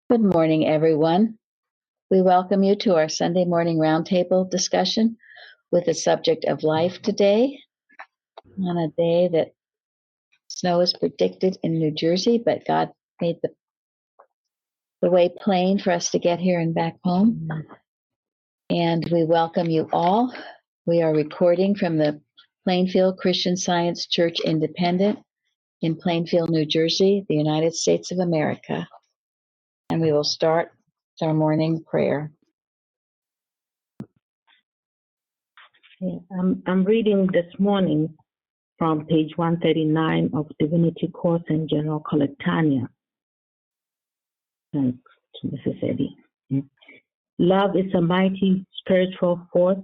Good morning, everyone. We welcome you to our Sunday morning roundtable discussion with the subject of life today, on a day that snow is predicted in New Jersey, but God made the way plain for us to get here and back home. And we welcome you all. We are recording from the Plainfield Christian Science Church Independent in Plainfield, New Jersey, the United States of America. And we will start our morning prayer. Yeah, I'm reading this morning from page 139 of Divinity Course in General Collectania. Thanks to Mrs. Eddy. Love is a mighty spiritual force.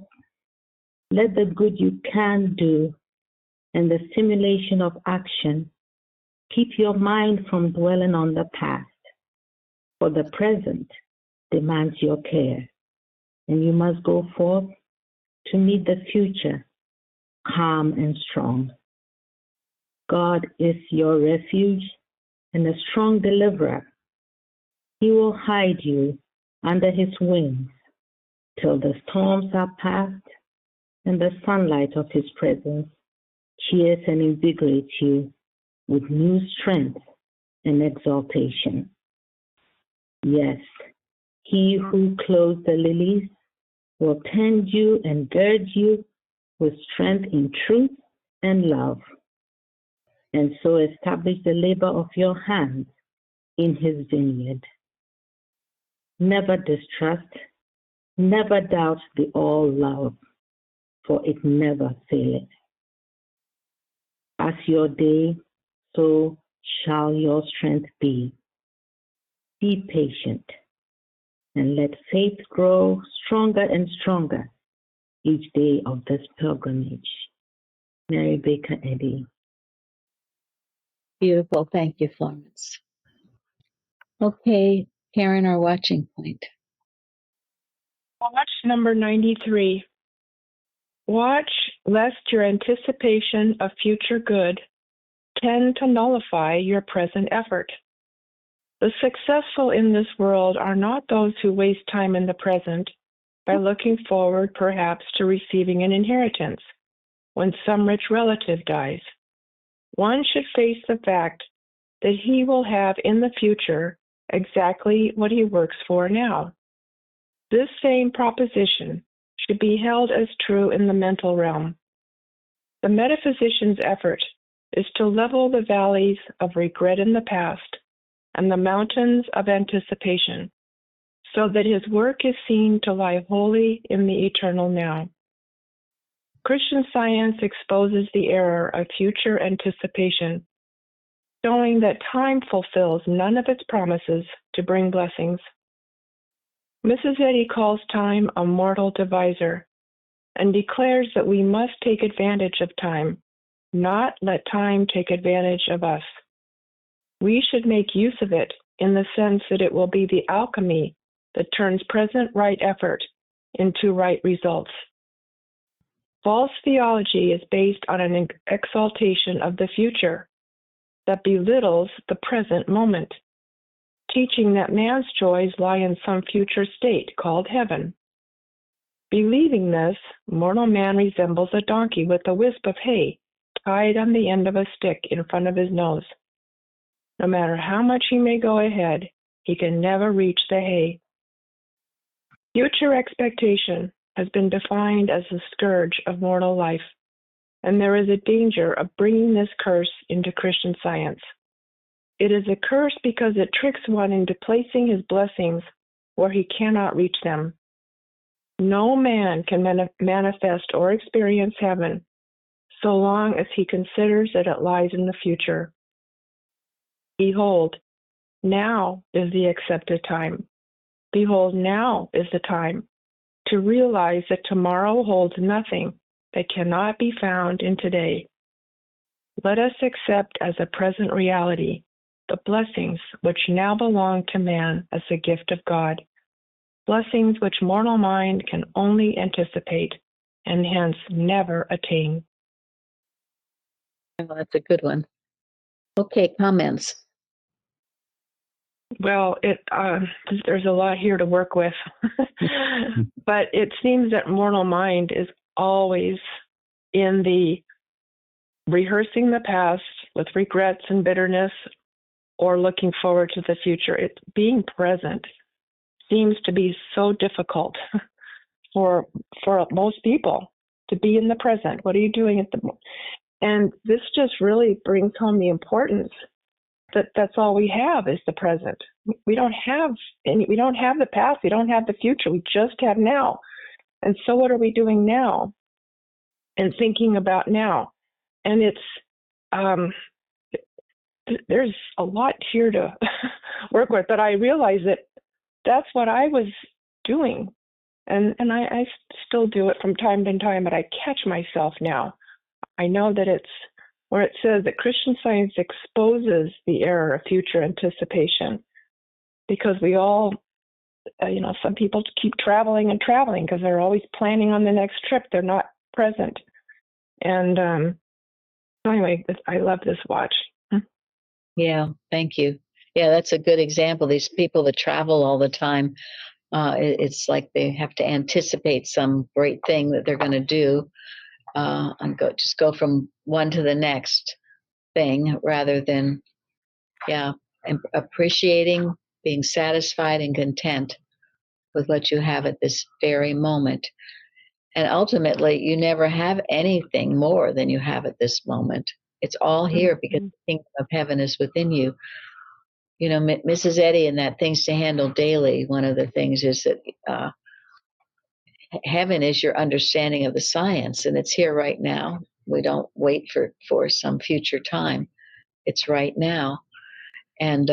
Let the good you can do and the stimulation of action keep your mind from dwelling on the past, for the present demands your care, and you must go forth to meet the future calm and strong. God is your refuge and a strong deliverer. He will hide you under his wings till the storms are past and the sunlight of his presence cheers and invigorates you with new strength and exaltation. Yes, he who clothes the lilies will tend you and gird you with strength in truth and love, and so establish the labor of your hands in his vineyard. Never distrust, never doubt the all love, for it never faileth. As your day, so shall your strength be. Be patient, and let faith grow stronger and stronger each day of this pilgrimage. Mary Baker Eddy. Beautiful. Thank you, Florence. Okay, Karen, our watching point. Watch number 93. Watch lest your anticipation of future good tend to nullify your present effort. The successful in this world are not those who waste time in the present by looking forward perhaps to receiving an inheritance when some rich relative dies. One should face the fact that he will have in the future exactly what he works for now. This same proposition should be held as true in the mental realm. The metaphysician's effort is to level the valleys of regret in the past and the mountains of anticipation, so that his work is seen to lie wholly in the eternal now. Christian Science exposes the error of future anticipation, showing that time fulfills none of its promises to bring blessings. Mrs. Eddy calls time a mortal divisor and declares that we must take advantage of time, not let time take advantage of us. We should make use of it in the sense that it will be the alchemy that turns present right effort into right results. False theology is based on an exaltation of the future that belittles the present moment, teaching that man's joys lie in some future state called heaven. Believing this, mortal man resembles a donkey with a wisp of hay tied on the end of a stick in front of his nose. No matter how much he may go ahead, he can never reach the hay. Future expectation has been defined as the scourge of mortal life, and there is a danger of bringing this curse into Christian Science. It is a curse because it tricks one into placing his blessings where he cannot reach them. No man can manifest or experience heaven so long as he considers that it lies in the future. Behold, now is the accepted time. Behold, now is the time to realize that tomorrow holds nothing that cannot be found in today. Let us accept as a present reality the blessings which now belong to man as a gift of God, blessings which mortal mind can only anticipate and hence never attain. Well, that's a good one. Okay, comments. Well, there's a lot here to work with, but it seems that mortal mind is always in the rehearsing the past with regrets and bitterness, or looking forward to the future. It's being present seems to be so difficult for most people to be in the present. What are you doing at the moment? And this just really brings home the importance that that's all we have is the present. We don't have we don't have the past, we don't have the future, we just have now. And so what are we doing now and thinking about now? And it's there's a lot here to work with, but I realize that that's what I was doing. And I still do it from time to time, but I catch myself now. I know that it's where it says that Christian Science exposes the error of future anticipation, because we all, some people keep traveling and traveling because they're always planning on the next trip. They're not present. And anyway, I love this watch. Yeah, thank you. Yeah, that's a good example. These people that travel all the time, it's like they have to anticipate some great thing that they're going to do, and go from one to the next thing rather than, yeah, appreciating, being satisfied and content with what you have at this very moment. And ultimately, you never have anything more than you have at this moment. It's all here because the kingdom of heaven is within you. You know, Mrs. Eddy and that Things to Handle Daily, one of the things is that heaven is your understanding of the science, and it's here right now. We don't wait for some future time. It's right now. And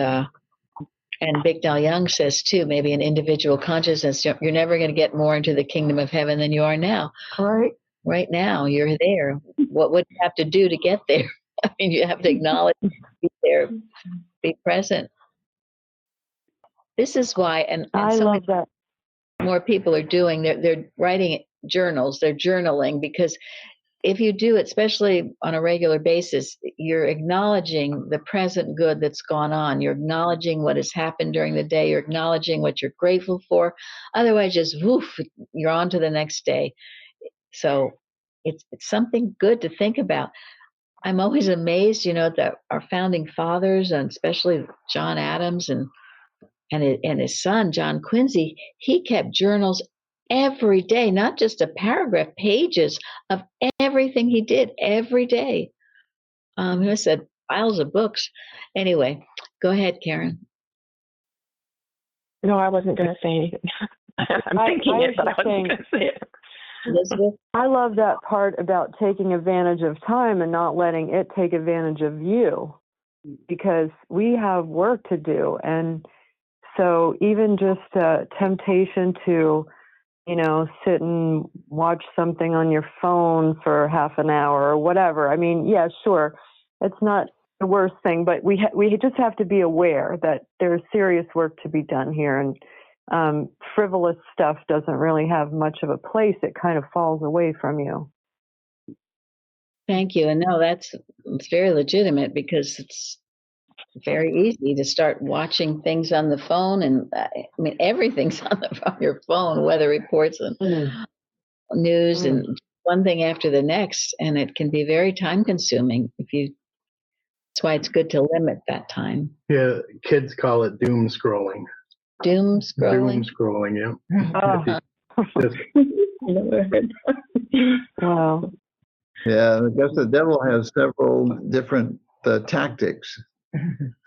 Big Dal Young says too, maybe an individual consciousness, you're never going to get more into the kingdom of heaven than you are now. Right. Right now, you're there. What would you have to do to get there? I mean, you have to acknowledge, be there, be present. This is why, and I so love that. more people are doing, they're writing journals, they're journaling, because if you do it, especially on a regular basis, you're acknowledging the present good that's gone on. You're acknowledging what has happened during the day. You're acknowledging what you're grateful for. Otherwise, just woof, you're on to the next day. So it's something good to think about. I'm always amazed, that our founding fathers, and especially John Adams and his son John Quincy, he kept journals every day, not just a paragraph, pages of everything he did every day. He said piles of books. Anyway, go ahead, Karen. No, I wasn't going to say anything. I'm thinking it, but I wasn't going to say it. Elizabeth? I love that part about taking advantage of time and not letting it take advantage of you, because we have work to do. And so even just temptation to, sit and watch something on your phone for half an hour or whatever. I mean, yeah, sure, it's not the worst thing, but we just have to be aware that there's serious work to be done here. And frivolous stuff doesn't really have much of a place. It kind of falls away from you. Thank you. And no, it's very legitimate, because it's very easy to start watching things on the phone. And everything's on your phone, weather reports and news and one thing after the next. And it can be very time consuming that's why it's good to limit that time. Yeah, kids call it doom scrolling. Doom scrolling? Doom scrolling, yeah. Wow. Yeah, I guess the devil has several different tactics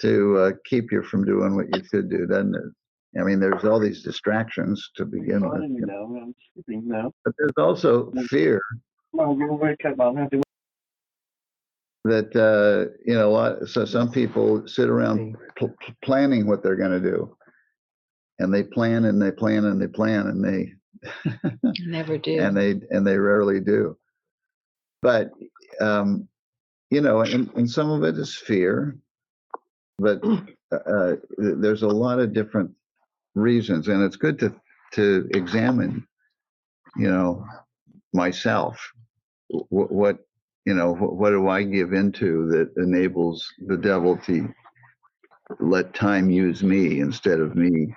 to keep you from doing what you should do, doesn't it? I mean, there's all these distractions to begin with. I'm sleeping now. But there's also fear that, so some people sit around planning what they're going to do. And they plan and they plan and they plan and they never do. And they rarely do. But, and some of it is fear, but there's a lot of different reasons, and it's good to examine, myself. What do I give into that enables the devil to let time use me instead of me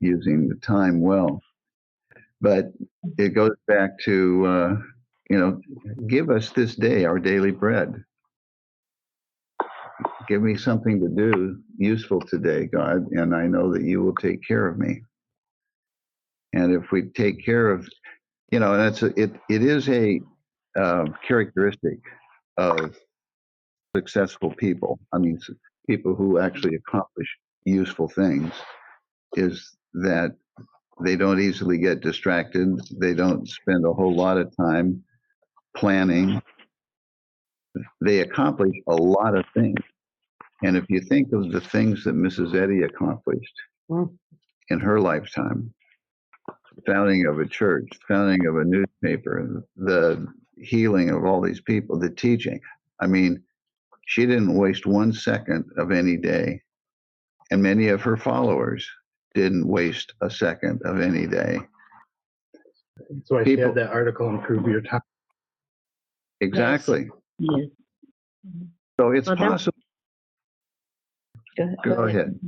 using the time well. But it goes back to, give us this day our daily bread. Give me something to do useful today, God, and I know that you will take care of me. And if we take care of, and it is a characteristic of successful people. I mean, people who actually accomplish useful things, is that they don't easily get distracted. They don't spend a whole lot of time planning. They accomplish a lot of things. And if you think of the things that Mrs. Eddy accomplished in her lifetime, founding of a church, founding of a newspaper, the healing of all these people, the teaching. I mean, she didn't waste 1 second of any day. And many of her followers didn't waste a second of any day. That's why she had that article, Improve Your Time. Exactly. Yes. So it's Well, possible. Go ahead.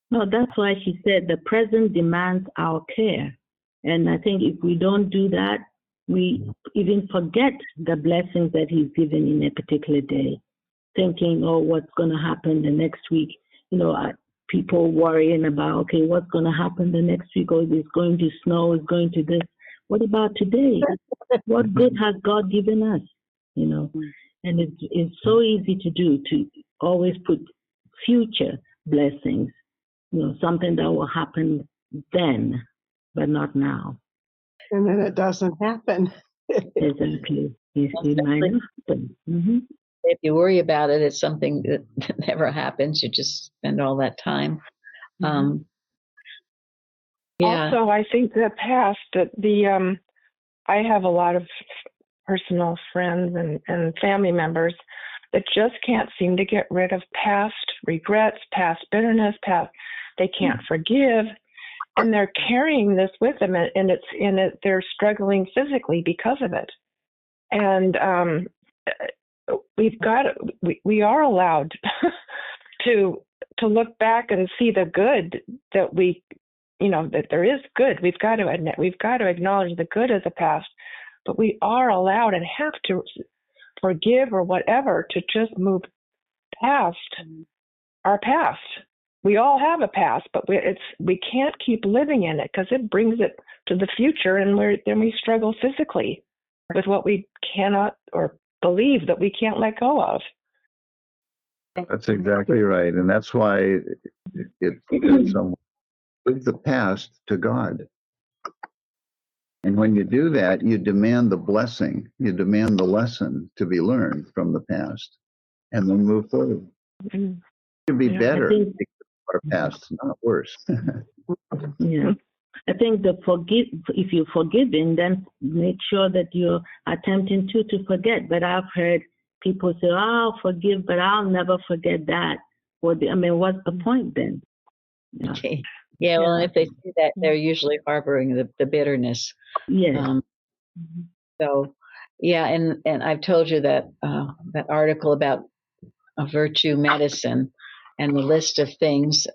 No, that's why she said the present demands our care. And I think if we don't do that, we even forget the blessings that he's given in a particular day, thinking, oh, what's going to happen the next week? People worrying about, okay, what's going to happen the next week? Oh, it's going to snow, it's going to this. What about today? What good has God given us? And it's so easy to do, to always put future blessings, something that will happen then, but not now. And then it doesn't happen. Exactly. It might not happen. Mm-hmm. If you worry about it, it's something that never happens. You just spend all that time. Yeah. Also, I think the past, that I have a lot of personal friends and family members that just can't seem to get rid of past regrets, past bitterness, they can't forgive, and they're carrying this with them, and they're struggling physically because of it. And we are allowed to look back and see the good that that there is good. We've got to acknowledge the good of the past, but we are allowed and have to forgive or whatever to just move past our past. We all have a past, but we can't keep living in it, because it brings it to the future, and then we struggle physically with what we cannot or believe that we can't let go of. That's exactly right. And that's why it's with the past to God. And when you do that, you demand the blessing, you demand the lesson to be learned from the past, and then move forward. Mm-hmm. It can be better because our past, not worse. Yeah. I think if you're forgiving, then make sure that you're attempting to forget. But I've heard people say, oh, I'll forgive, but I'll never forget that. What's the point then? Yeah. Okay. Yeah, well, and if they do that, they're usually harboring the bitterness. Yeah. So, yeah, and I've told you that that article about virtue medicine, and the list of things.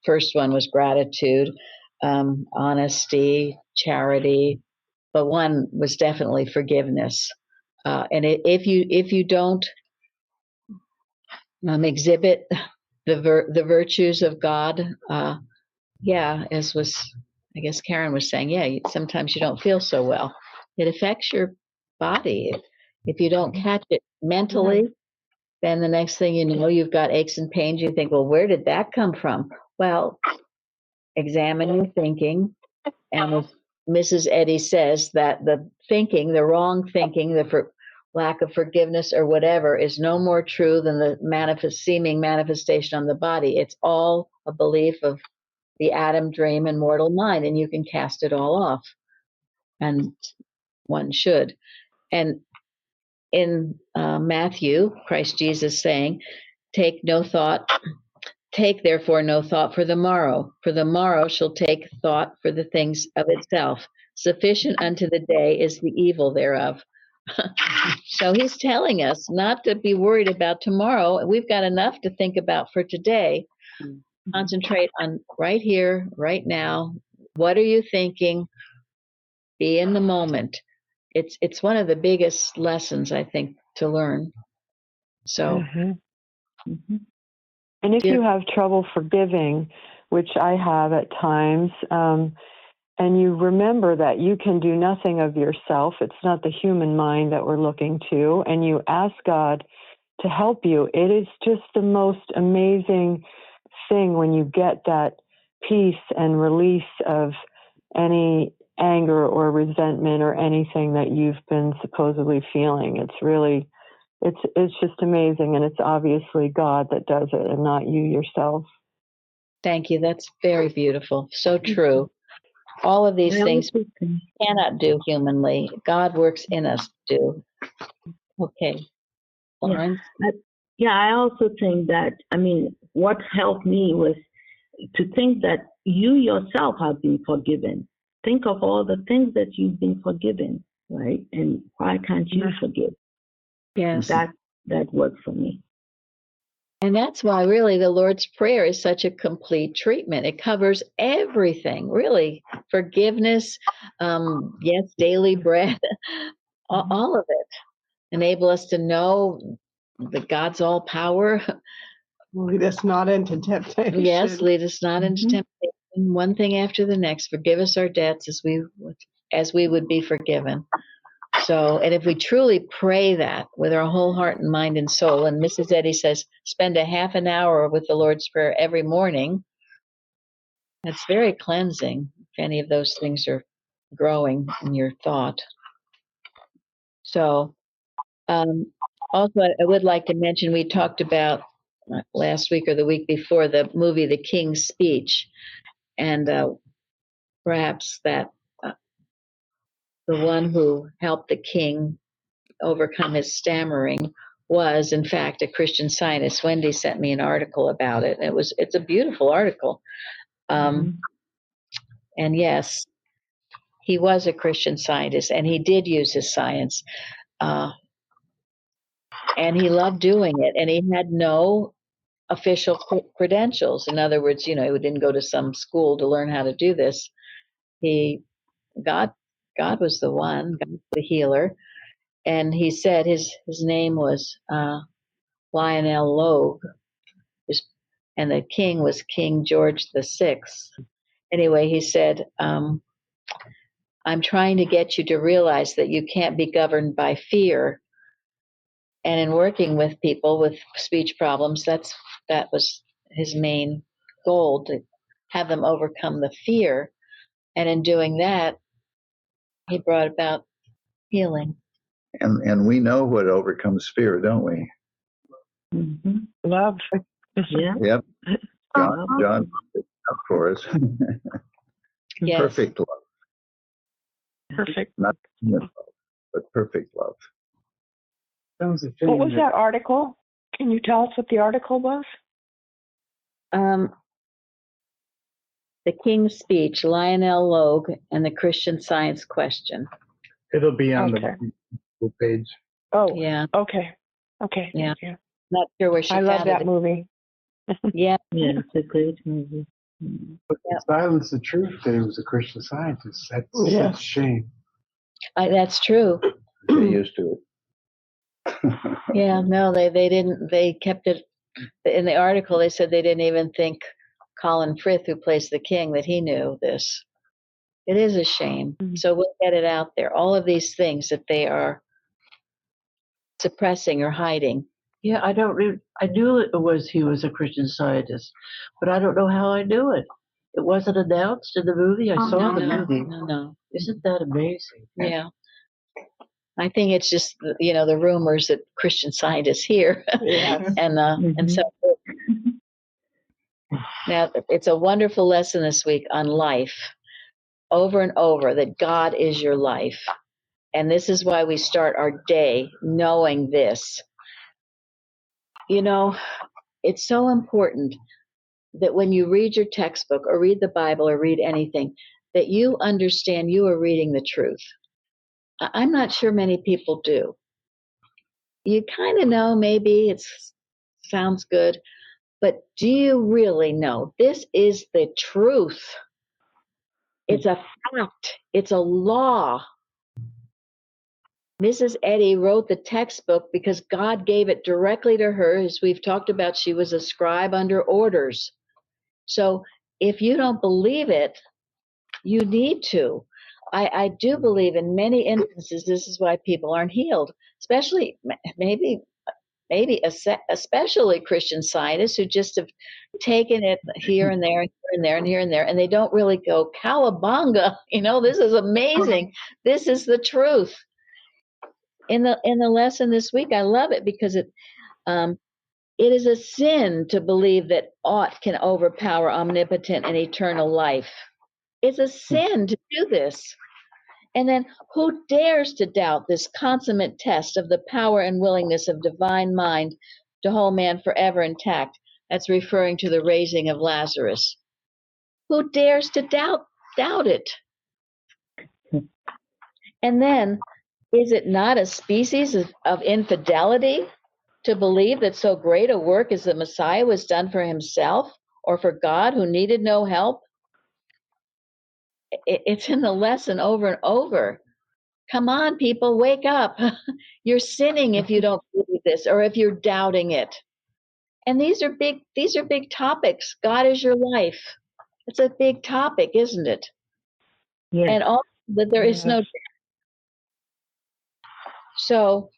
First one was gratitude, honesty, charity, but one was definitely forgiveness. And if you don't exhibit the virtues of God, as I guess Karen was saying, sometimes you don't feel so well. It affects your body. If you don't catch it mentally, then the next thing you know, you've got aches and pains. You think, well, where did that come from? Well, examine your thinking. And as Mrs. Eddy says, that the wrong thinking, the lack of forgiveness or whatever, is no more true than the seeming manifestation on the body. It's all a belief of the Adam dream and mortal mind, and you can cast it all off. And one should. And in Matthew, Christ Jesus saying, take therefore no thought for the morrow shall take thought for the things of itself. Sufficient unto the day is the evil thereof. So he's telling us not to be worried about tomorrow. We've got enough to think about for today. Concentrate on right here, right now. What are you thinking? Be in the moment. It's one of the biggest lessons, I think, to learn. So, And if dear, you have trouble forgiving, which I have at times, and you remember that you can do nothing of yourself, it's not the human mind that we're looking to, and you ask God to help you, it is just the most amazing thing when you get that peace and release of any anger or resentment or anything that you've been supposedly feeling. It's really, it's just amazing, and it's obviously God that does it and not you yourself. thank you. That's very beautiful. So true. All of these things we cannot do humanly. God works in us to do. Okay. Florence? I also think that, I mean, what helped me was to think that you yourself have been forgiven. Think of all the things that you've been forgiven, right? And why can't you forgive? Yes. That worked for me. And that's why really the Lord's Prayer is such a complete treatment. It covers everything, really. Forgiveness, yes, daily bread, all of it. Enable us to know that God's all power. Lead us not into temptation. Yes, lead us not into temptation. One thing after the next. Forgive us our debts as we would be forgiven. So, and if we truly pray that with our whole heart and mind and soul, and Mrs. Eddy says, spend a half an hour with the Lord's Prayer every morning, that's very cleansing if any of those things are growing in your thought. So, also, I would like to mention we talked about last week or the week before the movie The King's Speech, and perhaps that the one who helped the king overcome his stammering was in fact a Christian Scientist. Wendy sent me an article about it. It's a beautiful article. And yes, he was a Christian Scientist and he did use his science. And he loved doing it, and he had no official credentials. In other words, he didn't go to some school to learn how to do this. He God was the one, God the healer. And he said his name was Lionel Logue, and the king was King George VI. Anyway, he said, I'm trying to get you to realize that you can't be governed by fear. And in working with people with speech problems, that was his main goal, to have them overcome the fear. And in doing that, he brought about healing. And we know what overcomes fear, don't we? Love. Yeah. Yep. John up for us. Yes. Perfect love. Perfect. Not human love, but perfect love. What was that article? Can you tell us what the article was? The King's Speech, Lionel Logue, and the Christian Science Question. It'll be on the page. Oh, yeah. Okay. Yeah. Thank you. Not sure where she I love found that it. movie. Yeah. Yeah, it's a great movie. But to silence the truth that he was a Christian Scientist, that's such a shame. That's true. Get used to it. Yeah, no, they didn't. They kept it in the article. They said they didn't even think Colin Firth, who plays the king, that he knew this. It is a shame. So we'll get it out there. All of these things that they are suppressing or hiding. Yeah, I knew he was a Christian Scientist, but I don't know how I knew it. It wasn't announced in the movie. I saw the movie. No. Isn't that amazing? Yeah. I think it's just the rumors that Christian Scientists hear, Yes. and so now it's a wonderful lesson this week on life, over and over, that God is your life, and this is why we start our day knowing this. It's so important that when you read your textbook or read the Bible or read anything, that you understand you are reading the truth. I'm not sure many people do. You kind of know, maybe it sounds good, but do you really know? This is the truth. It's a fact. It's a law. Mrs. Eddy wrote the textbook because God gave it directly to her. As we've talked about, she was a scribe under orders. So if you don't believe it, you need to. I do believe in many instances this is why people aren't healed, especially maybe especially Christian scientists who just have taken it here and there and here and there and here and there, and they don't really go cowabunga. This is amazing. This is the truth. In the lesson this week, I love it because it is a sin to believe that aught can overpower omnipotent and eternal life. It's a sin to do this. And then who dares to doubt this consummate test of the power and willingness of divine mind to hold man forever intact? That's referring to the raising of Lazarus. Who dares to doubt it? And then, is it not a species of infidelity to believe that so great a work as the Messiah was done for himself or for God who needed no help? It's in the lesson over and over. Come on, people, wake up. You're sinning if you don't believe this or if you're doubting it. And these are big topics. God is your life. It's a big topic, isn't it? Yes. And also that there is no death. So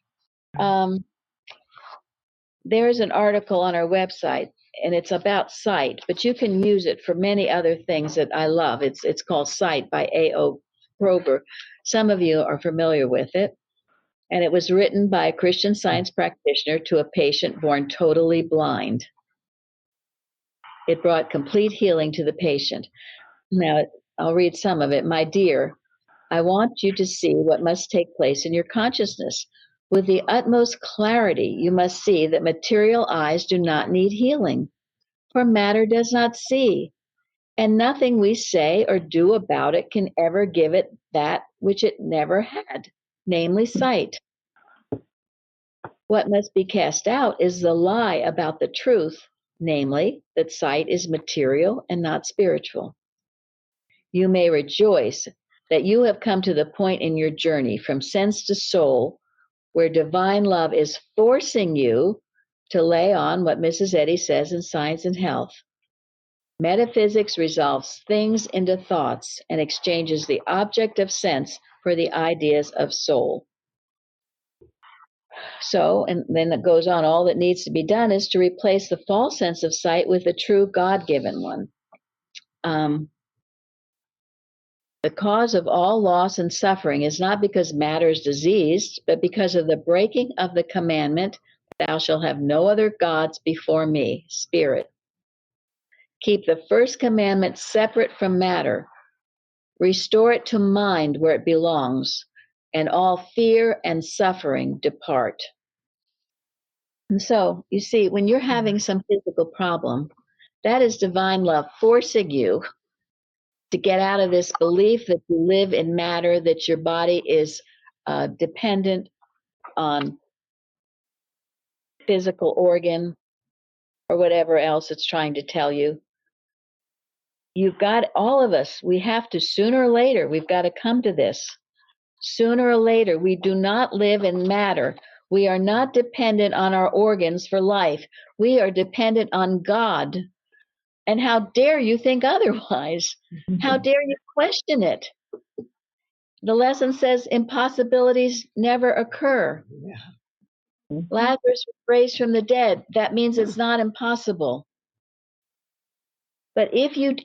there's an article on our website, and it's about sight, but you can use it for many other things that I love. It's called Sight by A.O. Prober. Some of you are familiar with it. And it was written by a Christian Science practitioner to a patient born totally blind. It brought complete healing to the patient. Now, I'll read some of it. My dear, I want you to see what must take place in your consciousness. With the utmost clarity, you must see that material eyes do not need healing, for matter does not see, and nothing we say or do about it can ever give it that which it never had, namely sight. What must be cast out is the lie about the truth, namely, that sight is material and not spiritual. You may rejoice that you have come to the point in your journey from sense to soul where divine love is forcing you to lay on what Mrs. Eddy says in Science and Health. Metaphysics resolves things into thoughts and exchanges the object of sense for the ideas of soul. So, and then it goes on, all that needs to be done is to replace the false sense of sight with the true God-given one. The cause of all loss and suffering is not because matter is diseased, but because of the breaking of the commandment, thou shalt have no other gods before me, spirit. Keep the first commandment separate from matter. Restore it to mind where it belongs, and all fear and suffering depart. And so, you see, when you're having some physical problem, that is divine love forcing you to get out of this belief that you live in matter, that your body is dependent on physical organ or whatever else it's trying to tell you. You've got, all of us, we have to, sooner or later, we've got to come to this. Sooner or later, we do not live in matter. We are not dependent on our organs for life. We are dependent on God. And how dare you think otherwise? How dare you question it? The lesson says impossibilities never occur. Yeah. Lazarus was raised from the dead. That means it's not impossible. But if you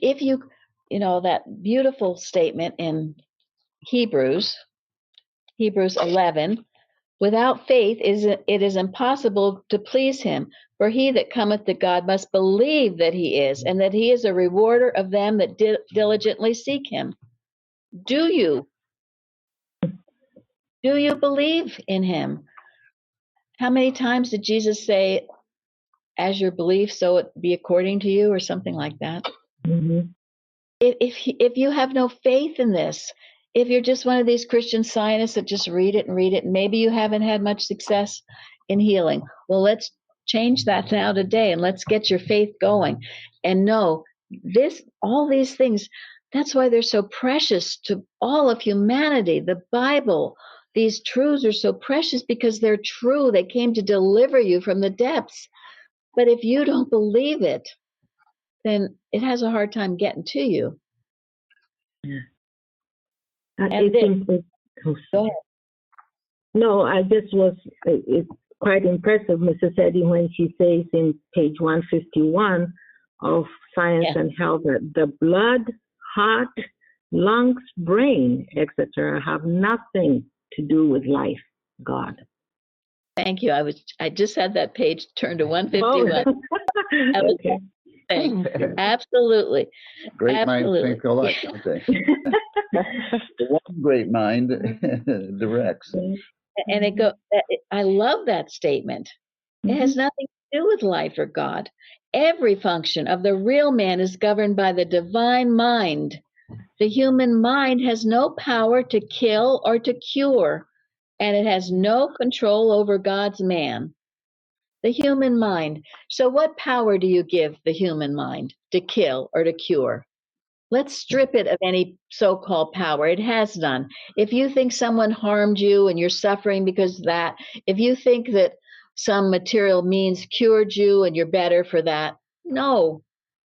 that beautiful statement in Hebrews 11, without faith it is impossible to please him. For he that cometh to God must believe that he is, and that he is a rewarder of them that diligently seek him. Do you believe in him? How many times did Jesus say, as your belief, so it be according to you, or something like that? Mm-hmm. If you have no faith in this, if you're just one of these Christian scientists that just read it and read it, and maybe you haven't had much success in healing, well, let's change that now today and let's get your faith going. And know all these things, that's why they're so precious to all of humanity. The Bible, these truths are so precious because they're true. They came to deliver you from the depths. But if you don't believe it, then it has a hard time getting to you. And go ahead. No, I just was, it's quite impressive, Mrs. Eddy, when she says in page 151 of Science and Health that the blood, heart, lungs, brain, etc., have nothing to do with life, God. Thank you. I just had that page turned to 151. Oh. Okay. Absolutely. Great minds think alike, don't they? The one great mind directs. And I love that statement. It has nothing to do with life or God. Every function of the real man is governed by the divine mind. The human mind has no power to kill or to cure, and it has no control over God's man. The human mind. So what power do you give the human mind to kill or to cure? Let's strip it of any so-called power. It has none. If you think someone harmed you and you're suffering because of that, if you think that some material means cured you and you're better for that, no,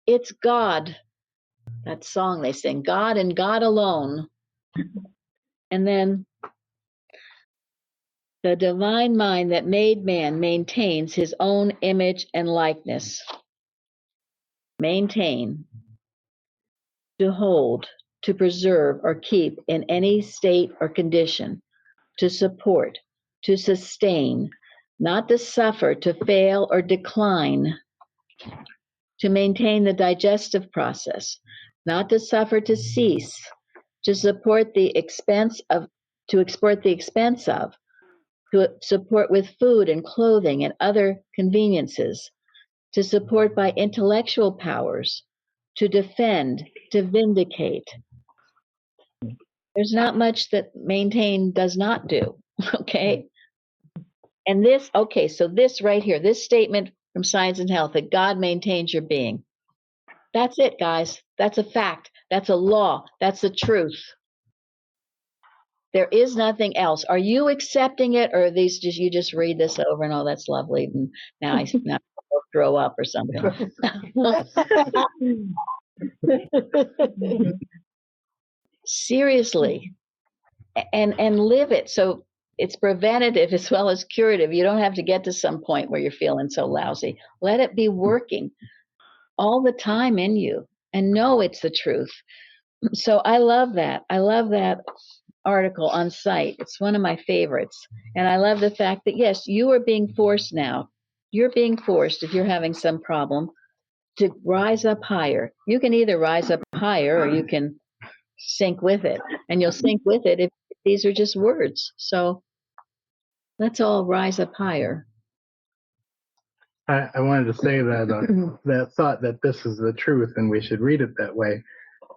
it's God. That song they sing, God and God alone. And then the divine mind that made man maintains his own image and likeness. Maintain, to hold, to preserve or keep in any state or condition, to support, to sustain, not to suffer, to fail or decline, to maintain the digestive process, not to suffer, to cease, to support the expense of, to export the expense of, to support with food and clothing and other conveniences, to support by intellectual powers, to defend, to vindicate. There's not much that maintain does not do, okay? And this, okay, so this right here, this statement from Science and Health that God maintains your being. That's it, guys. That's a fact. That's a law. That's the truth. There is nothing else. Are you accepting it, or are these just you just read this over and oh, that's lovely, and now I throw up or something? Seriously, and live it. So it's preventative as well as curative. You don't have to get to some point where you're feeling so lousy. Let it be working all the time in you, and know it's the truth. So I love that. I love that article on site. It's one of my favorites. And I love the fact that, yes, you are being forced now. You're being forced, if you're having some problem, to rise up higher. You can either rise up higher or you can sink with it. And you'll sink with it if these are just words. So let's all rise up higher. I wanted to say that that thought that this is the truth and we should read it that way.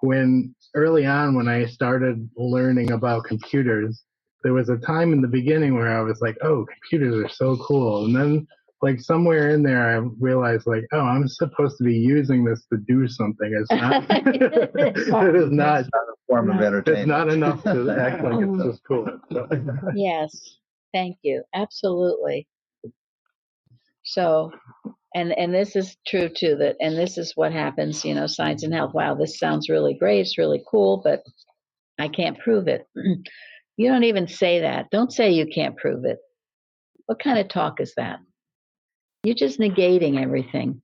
When early on, when I started learning about computers, there was a time in the beginning where I was like, oh, computers are so cool. And then like somewhere in there, I realized like, oh, I'm supposed to be using this to do something. It's not, it is not a form of entertainment. It's not enough to act like it's just cool. So. Yes, thank you. Absolutely. So, and this is true too, that, and this is what happens, you know, Science and Health. Wow, this sounds really great. It's really cool, but I can't prove it. You don't even say that. Don't say you can't prove it. What kind of talk is that? You're just negating everything.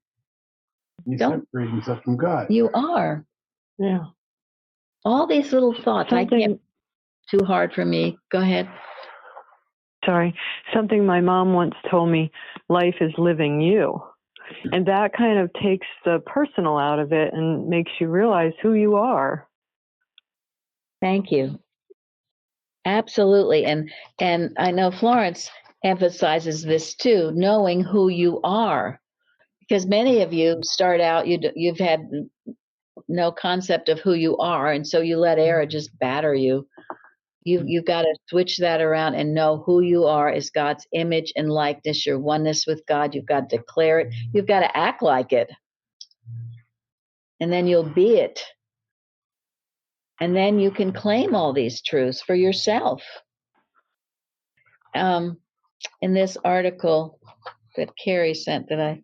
You're Don't separating yourself from God. You are. Yeah. All these little thoughts. I can't. Too hard for me. Go ahead. Sorry. Something my mom once told me, life is living you. And that kind of takes the personal out of it and makes you realize who you are. Thank you. Absolutely. And I know Florence emphasizes this too, knowing who you are. Because many of you start out, you've had no concept of who you are, and so you let Era just batter you You've got to switch that around and know who you are as God's image and likeness, your oneness with God. You've got to declare it. You've got to act like it. And then you'll be it. And then you can claim all these truths for yourself. In this article that Carrie sent that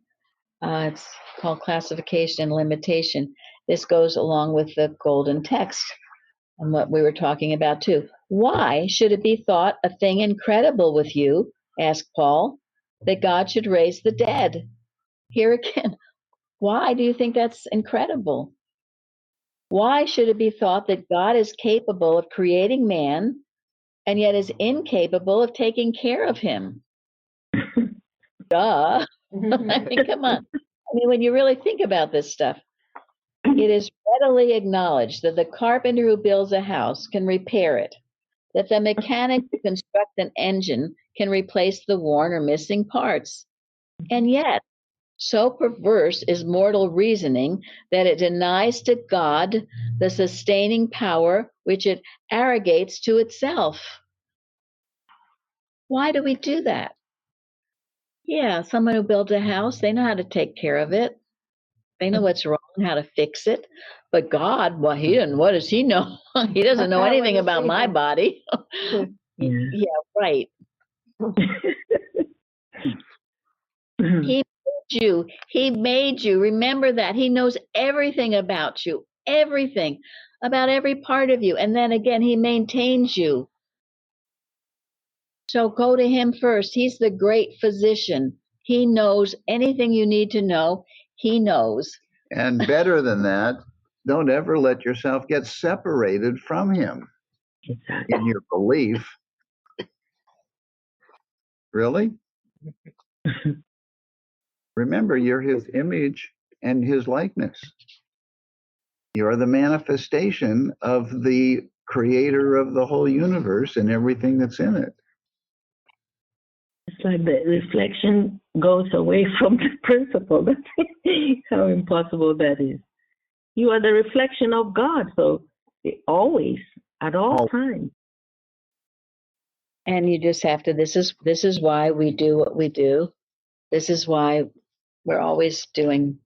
it's called Classification and Limitation. This goes along with the golden text and what we were talking about too. Why should it be thought a thing incredible with you, asked Paul, that God should raise the dead? Here again, why do you think that's incredible? Why should it be thought that God is capable of creating man and yet is incapable of taking care of him? Duh. I mean, come on. I mean, when you really think about this stuff, it is readily acknowledged that the carpenter who builds a house can repair it, that the mechanic who constructs an engine can replace the worn or missing parts. And yet, so perverse is mortal reasoning that it denies to God the sustaining power which it arrogates to itself. Why do we do that? Yeah, someone who builds a house, they know how to take care of it. They know what's wrong, how to fix it. But God, well, he didn't. What does he know? He doesn't know anything about my body. Yeah, right. He made you. He made you. Remember that. He knows everything about you, everything about every part of you. And then again, he maintains you. So go to him first. He's the great physician. He knows anything you need to know. He knows. And better than that, don't ever let yourself get separated from him in your belief. Really? Remember, you're his image and his likeness. You're the manifestation of the creator of the whole universe and everything that's in it. It's like the reflection goes away from the principle. That's how impossible that is. You are the reflection of God, so always, at all times. And you just have to, this is why we do what we do. This is why we're always doing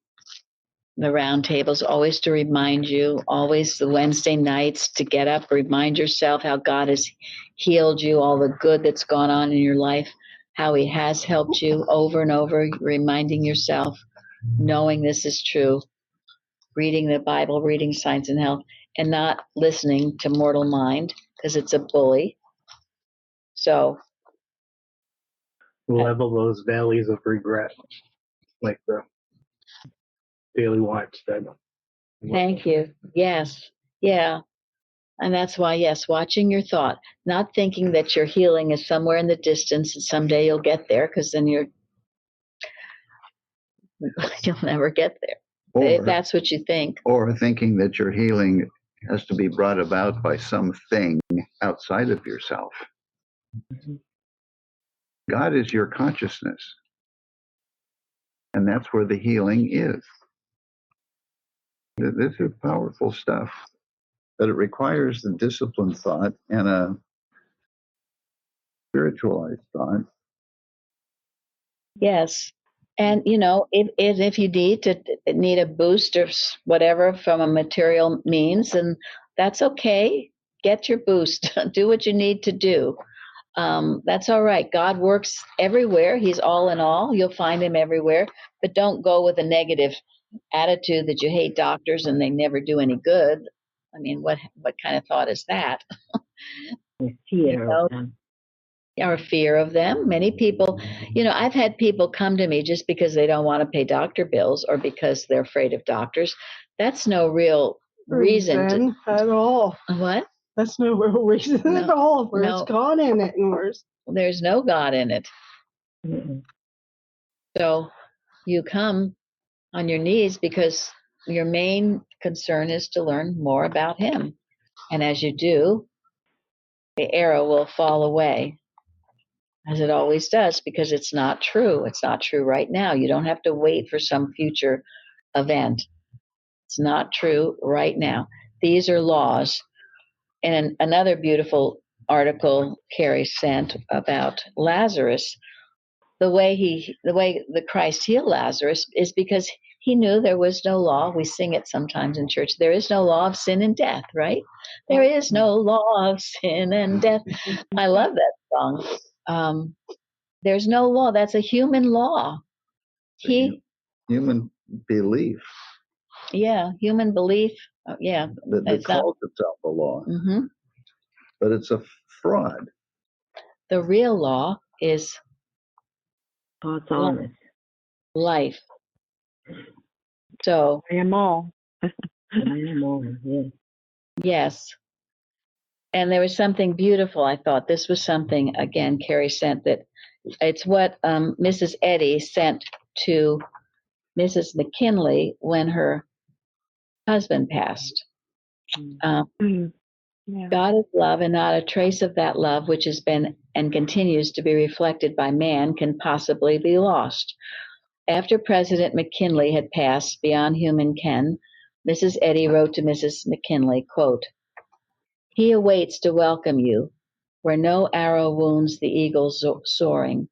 the roundtables, always to remind you, always the Wednesday nights to get up, remind yourself how God has healed you, all the good that's gone on in your life, how he has helped you over and over, reminding yourself, knowing this is true, reading the Bible, reading Science and Health, and not listening to mortal mind because it's a bully. So level those valleys of regret, like the Daily Watch said. thank you. Yes. Yeah. And that's why, yes, watching your thought, not thinking that your healing is somewhere in the distance and someday you'll get there, because then you'll never get there. Or, that's what you think. Or thinking that your healing has to be brought about by something outside of yourself. God is your consciousness. And that's where the healing is. This is powerful stuff. But it requires the disciplined thought and a spiritualized thought. Yes. And, if you need a boost or whatever from a material means, and that's okay. Get your boost. Do what you need to do. That's all right. God works everywhere. He's all in all. You'll find him everywhere. But don't go with a negative attitude that you hate doctors and they never do any good. I mean, what kind of thought is that? Fear of them. Or fear of them. Many people, I've had people come to me just because they don't want to pay doctor bills or because they're afraid of doctors. That's no real reason at all. What? That's no real reason at all. Where's God in it? And there's no God in it. Mm-hmm. So you come on your knees because your main concern is to learn more about him. And as you do, the arrow will fall away, as it always does, because it's not true. It's not true right now. You don't have to wait for some future event. It's not true right now. These are laws. And another beautiful article Carrie sent about Lazarus, the way the Christ healed Lazarus is because he knew there was no law. We sing it sometimes in church. There is no law of sin and death, right? There is no law of sin and death. I love that song. There's no law. That's a human law. Human belief. Yeah, human belief. Yeah. That calls itself a law. Mm-hmm. But it's a fraud. The real law is life. So I am all. yes. And there was something beautiful. I thought this was something, again, Carrie sent, that it's what Mrs. Eddy sent to Mrs. McKinley when her husband passed. Yeah. God is love, and not a trace of that love which has been and continues to be reflected by man can possibly be lost. After President McKinley had passed beyond human ken, Mrs. Eddy wrote to Mrs. McKinley, quote, "He awaits to welcome you, where no arrow wounds the eagle soaring,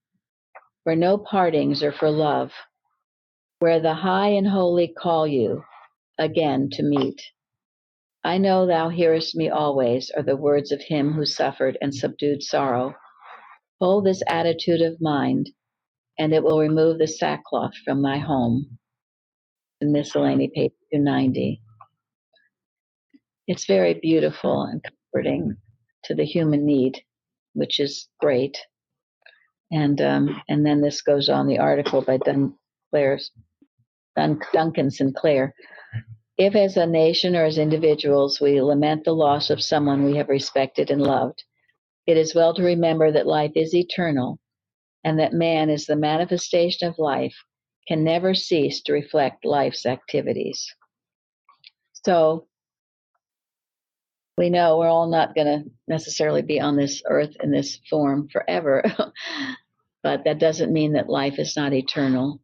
where no partings are for love, where the high and holy call you again to meet. I know thou hearest me always," are the words of him who suffered and subdued sorrow. Hold this attitude of mind, and it will remove the sackcloth from thy home. In miscellany, page 290. It's very beautiful and comforting to the human need, which is great. And then this goes on, the article by Duncan Sinclair. If as a nation or as individuals we lament the loss of someone we have respected and loved, it is well to remember that life is eternal and that man is the manifestation of life, can never cease to reflect life's activities. So we know we're all not going to necessarily be on this earth in this form forever, but that doesn't mean that life is not eternal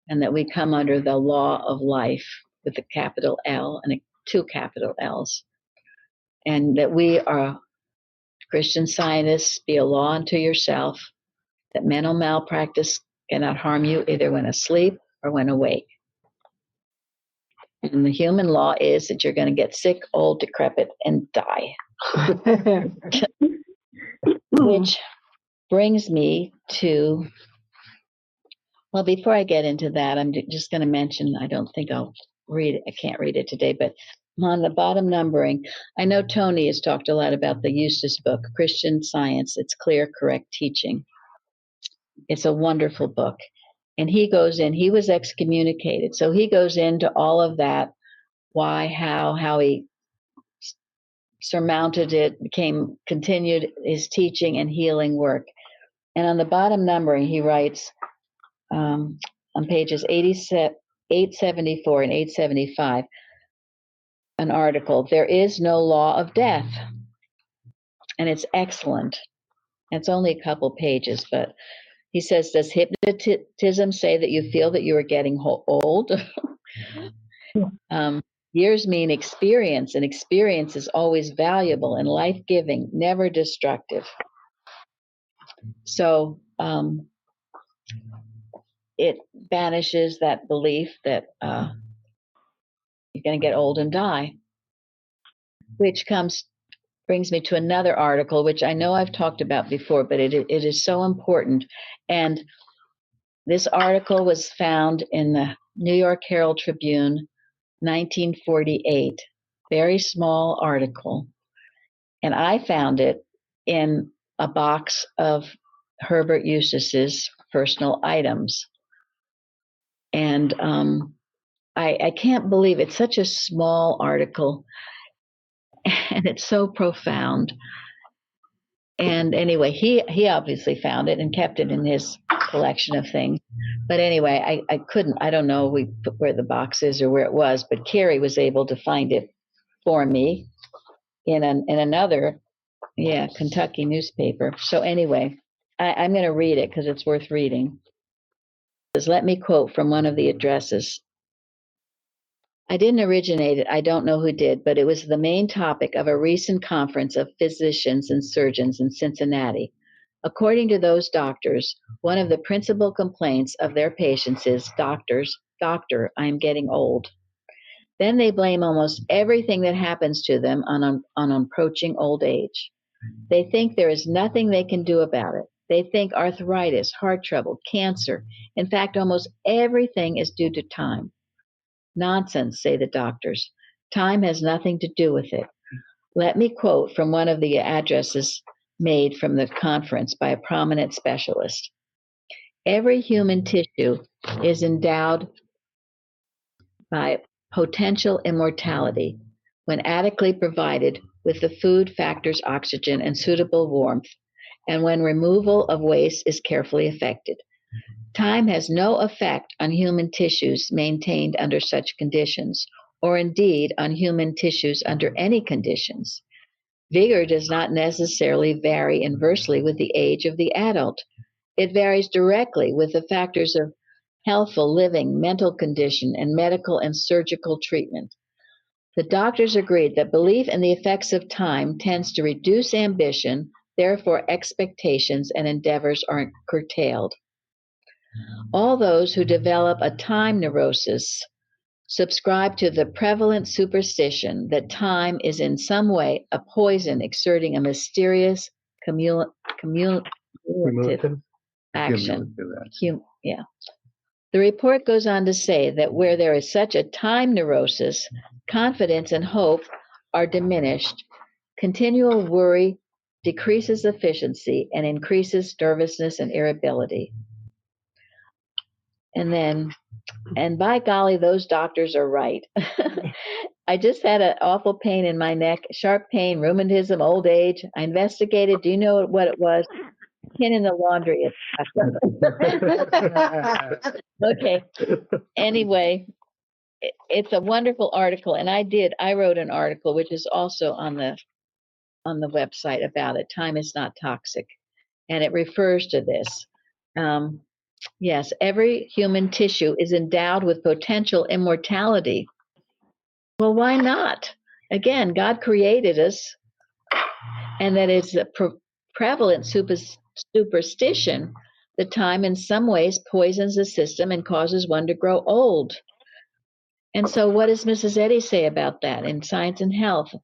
and that we come under the law of life with a capital L and two capital L's, and that we are Christian Scientists, be a law unto yourself, that mental malpractice cannot harm you either when asleep or when awake. And the human law is that you're going to get sick, old, decrepit, and die. Which brings me to, well, before I get into that, I'm just going to mention, I don't think I'll read it. I can't read it today, but on the bottom numbering, I know Tony has talked a lot about the Eustace book, Christian Science, It's Clear, Correct Teaching. It's a wonderful book. And he goes in, he was excommunicated. So he goes into all of that, why, how he surmounted it, continued his teaching and healing work. And on the bottom numbering, he writes on pages 874 and 875, an article, "There is no law of death." And it's excellent. It's only a couple pages, but he says, does hypnotism say that you feel that you are getting old? Years mean experience, and experience is always valuable and life-giving, never destructive. So it banishes that belief that you're going to get old and die, which brings me to another article, which I know I've talked about before, but it is so important. And this article was found in the New York Herald Tribune, 1948, very small article. And I found it in a box of Herbert Eustace's personal items. And I can't believe it's such a small article and it's so profound. And anyway, he obviously found it and kept it in his collection of things. But anyway, I don't know where the box is or where it was, but Carrie was able to find it for me in another, Kentucky newspaper. So anyway, I'm going to read it because it's worth reading. It says, let me quote from one of the addresses. I didn't originate it. I don't know who did, but it was the main topic of a recent conference of physicians and surgeons in Cincinnati. According to those doctors, one of the principal complaints of their patients is, doctor, I am getting old. Then they blame almost everything that happens to them on approaching old age. They think there is nothing they can do about it. They think arthritis, heart trouble, cancer, in fact, almost everything is due to time. Nonsense, say the doctors. Time has nothing to do with it. Let me quote from one of the addresses made from the conference by a prominent specialist. Every human tissue is endowed by potential immortality when adequately provided with the food, factors, oxygen, and suitable warmth, and when removal of waste is carefully effected. Time has no effect on human tissues maintained under such conditions, or indeed on human tissues under any conditions. Vigor does not necessarily vary inversely with the age of the adult. It varies directly with the factors of healthful living, mental condition, and medical and surgical treatment. The doctors agreed that belief in the effects of time tends to reduce ambition, therefore expectations and endeavors are curtailed. All those who develop a time neurosis subscribe to the prevalent superstition that time is in some way a poison exerting a mysterious cumulative action. The report goes on to say that where there is such a time neurosis, confidence and hope are diminished. Continual worry decreases efficiency and increases nervousness and irritability. And by golly, those doctors are right. I just had an awful pain in my neck, sharp pain, rheumatism, old age. I investigated. Do you know what it was? Pin in the laundry. Okay. Anyway, it's a wonderful article, and I wrote an article which is also on the website about it. Time is not toxic, and it refers to this. Yes, every human tissue is endowed with potential immortality. Well, why not? Again, God created us, and that is a prevalent superstition that time in some ways poisons the system and causes one to grow old. And so, what does Mrs. Eddy say about that in Science and Health,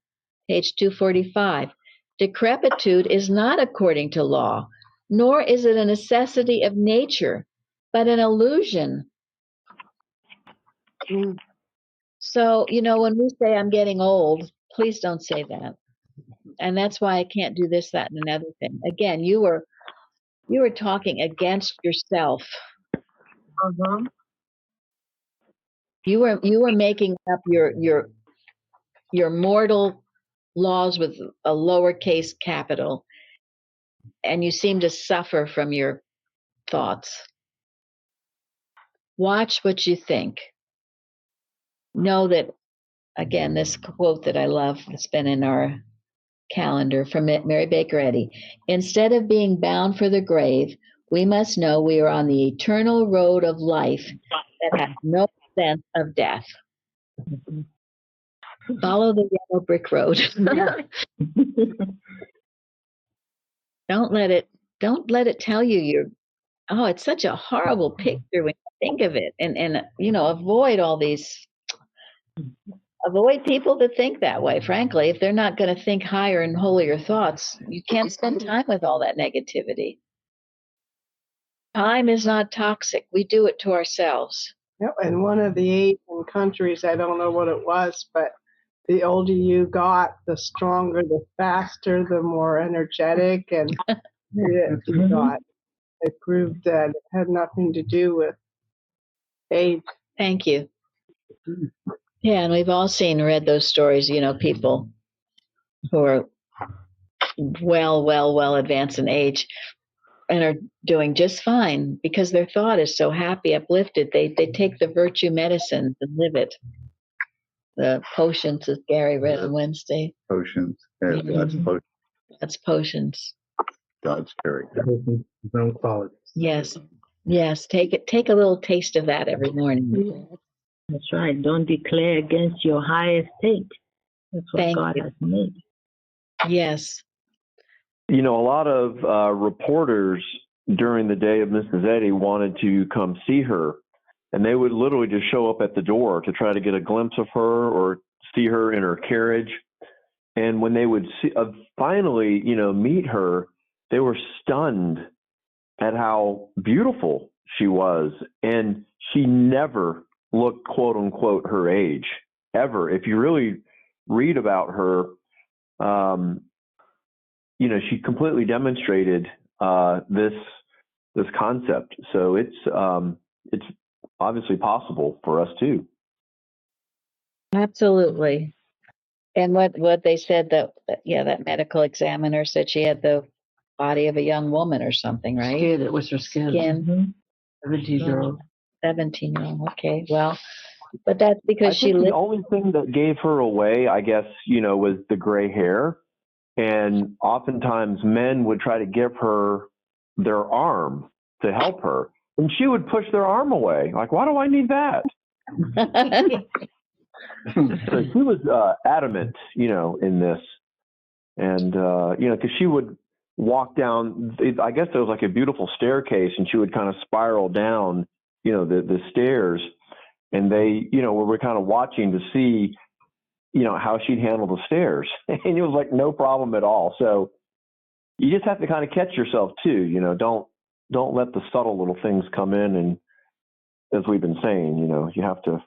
page 245? Decrepitude is not according to law, nor is it a necessity of nature, but an illusion. So, when we say I'm getting old, please don't say that. And that's why I can't do this, that, and another thing. Again, you were talking against yourself. You were making up your mortal laws with a lowercase capital, and you seem to suffer from your thoughts. Watch what you think. Know that, again, this quote that I love that's been in our calendar from Mary Baker Eddy. Instead of being bound for the grave, we must know we are on the eternal road of life that has no sense of death. Follow the yellow brick road. Don't let it tell you it's such a horrible picture when you think of it, and avoid people that think that way. Frankly, if they're not going to think higher and holier thoughts, you can't spend time with all that negativity. Time is not toxic. We do it to ourselves. Yep, and one of the Asian countries, I don't know what it was, but the older you got, the stronger, the faster, the more energetic, and you got. It proved that it had nothing to do with age. Thank you. Yeah, and we've all read those stories, people who are well advanced in age and are doing just fine because their thought is so happy, uplifted. They take the virtue medicines and live it. The potions, as Gary read on Wednesday. Potions. Yeah, God's potions. That's potions. God's character. His own qualities. Yes. Take a little taste of that every morning. That's right. Don't declare against your high estate. That's what Thank God you. has made. Yes. You know, a lot of reporters during the day of Mrs. Eddy wanted to come see her, and they would literally just show up at the door to try to get a glimpse of her or see her in her carriage. And when they would finally, meet her, they were stunned at how beautiful she was. And she never looked, quote unquote, her age, ever. If you really read about her, she completely demonstrated this concept. So it's obviously possible for us too. Absolutely. And what they said that medical examiner said she had the body of a young woman or something, right? Skin, it was her skin. Skin. 17-year-old. 17-year-old. Okay. Well, but that's because I think the only thing that gave her away, I guess, was the gray hair. And oftentimes men would try to give her their arm to help her. And she would push their arm away. Like, why do I need that? So she was adamant, in this. And, because she would walk down, I guess there was like a beautiful staircase, and she would kind of spiral down, the stairs. And they, were kind of watching to see, how she'd handle the stairs. And it was like no problem at all. So you just have to kind of catch yourself too, don't let the subtle little things come in. And as we've been saying, you have to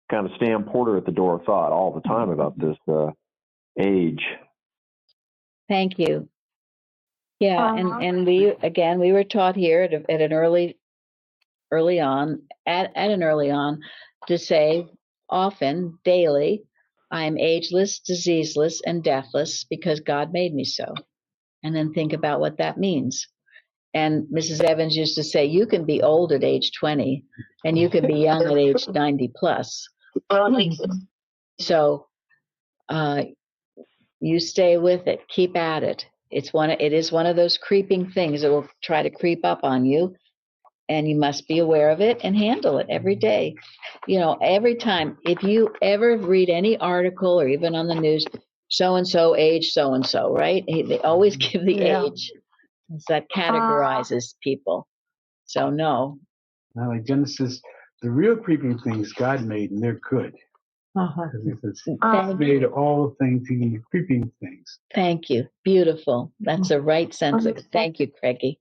kind of stand porter at the door of thought all the time about this age. Thank you. Yeah, and we were taught here at an early on to say often daily, I am ageless, diseaseless, and deathless because God made me so. And then think about what that means. And Mrs. Evans used to say, you can be old at age 20 and you can be young at age 90 plus. So you stay with it, keep at it. It is one of those creeping things that will try to creep up on you, and you must be aware of it and handle it every day. Every time, if you ever read any article or even on the news, so-and-so age so-and-so, right? They always give the age. That categorizes people. So no. Now, like Genesis, the real creeping things God made, and they're good. Because He made all things, even the creeping things. Thank you. Beautiful. That's the right sense of it. Thank you, Craigie.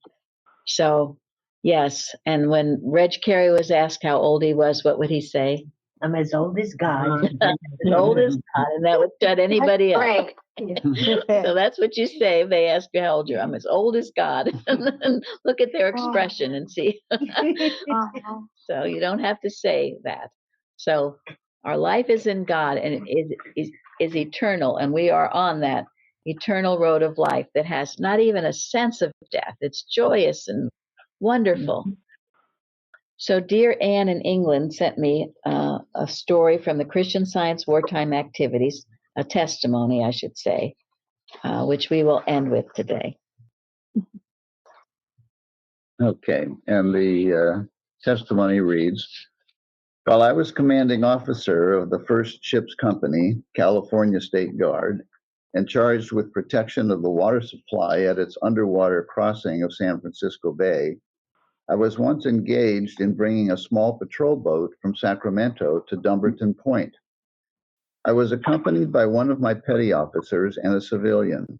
So, yes. And when Reg Carey was asked how old he was, what would he say? I'm as old as God. As old as God. And that would shut anybody up. So that's what you say if they ask you how old you are. I'm as old as God. And look at their expression and see. So you don't have to say that. So our life is in God, and it is eternal, and we are on that eternal road of life that has not even a sense of death. It's joyous and wonderful. So dear Anne in England sent me a story from the Christian Science Wartime Activities, a testimony, I should say, which we will end with today. Okay, and the testimony reads, while I was commanding officer of the 1st Ship's Company, California State Guard, and charged with protection of the water supply at its underwater crossing of San Francisco Bay, I was once engaged in bringing a small patrol boat from Sacramento to Dumbarton Point. I was accompanied by one of my petty officers and a civilian.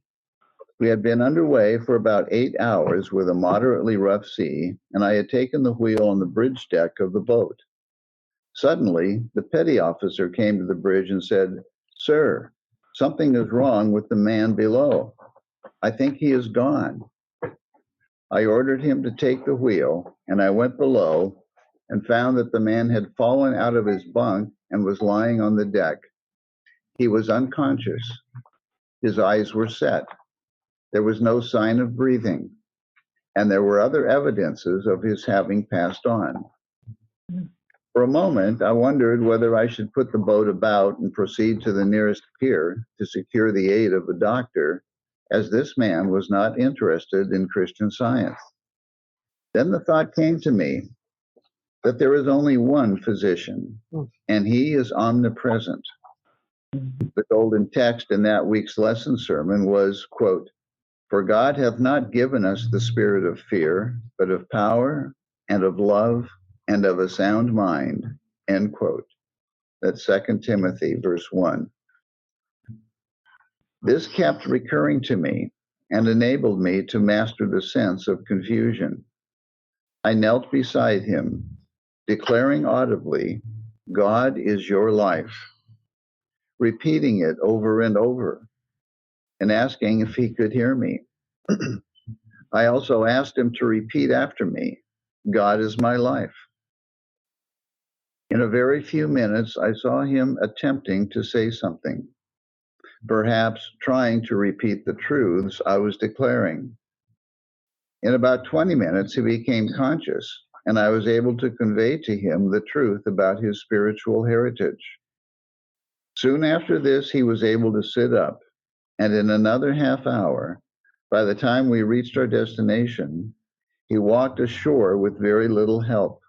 We had been underway for about 8 hours with a moderately rough sea, and I had taken the wheel on the bridge deck of the boat. Suddenly, the petty officer came to the bridge and said, "Sir, something is wrong with the man below. I think he is gone." I ordered him to take the wheel, and I went below and found that the man had fallen out of his bunk and was lying on the deck. He was unconscious. His eyes were set. There was no sign of breathing, and there were other evidences of his having passed on. For a moment, I wondered whether I should put the boat about and proceed to the nearest pier to secure the aid of a doctor, as this man was not interested in Christian Science. Then the thought came to me, that there is only one physician, and he is omnipresent. The golden text in that week's lesson sermon was, quote, "For God hath not given us the spirit of fear, but of power and of love and of a sound mind," end quote. That's 2 Timothy verse 1. This kept recurring to me and enabled me to master the sense of confusion. I knelt beside him, declaring audibly, "God is your life," repeating it over and over, and asking if he could hear me. I also asked him to repeat after me, "God is my life." In a very few minutes, I saw him attempting to say something, perhaps trying to repeat the truths I was declaring. In about 20 minutes, he became conscious, and I was able to convey to him the truth about his spiritual heritage. Soon after this, he was able to sit up, and in another half hour, by the time we reached our destination, he walked ashore with very little help.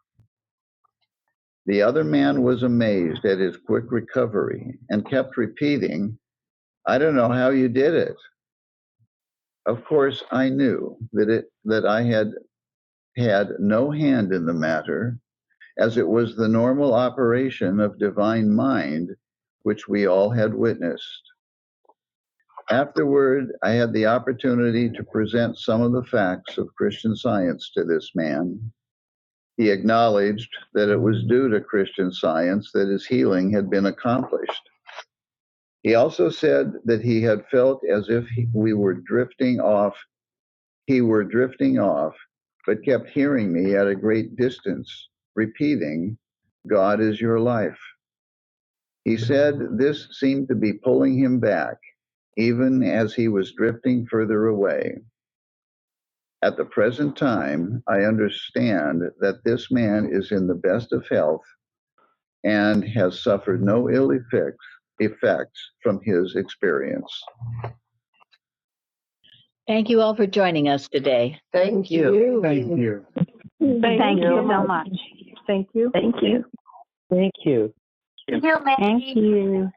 The other man was amazed at his quick recovery and kept repeating, "I don't know how you did it." Of course, I knew that I had no hand in the matter, as it was the normal operation of divine mind, which we all had witnessed. Afterward, I had the opportunity to present some of the facts of Christian Science to this man. He acknowledged that it was due to Christian Science that his healing had been accomplished. He also said that he had felt as if we were drifting off, but kept hearing me at a great distance, repeating, "God is your life." He said this seemed to be pulling him back, even as he was drifting further away. At the present time, I understand that this man is in the best of health and has suffered no ill effects from his experience. Thank you all for joining us today. Thank you. Thank you. Thank you so much. Thank you. Thank you. Thank you. Thank you.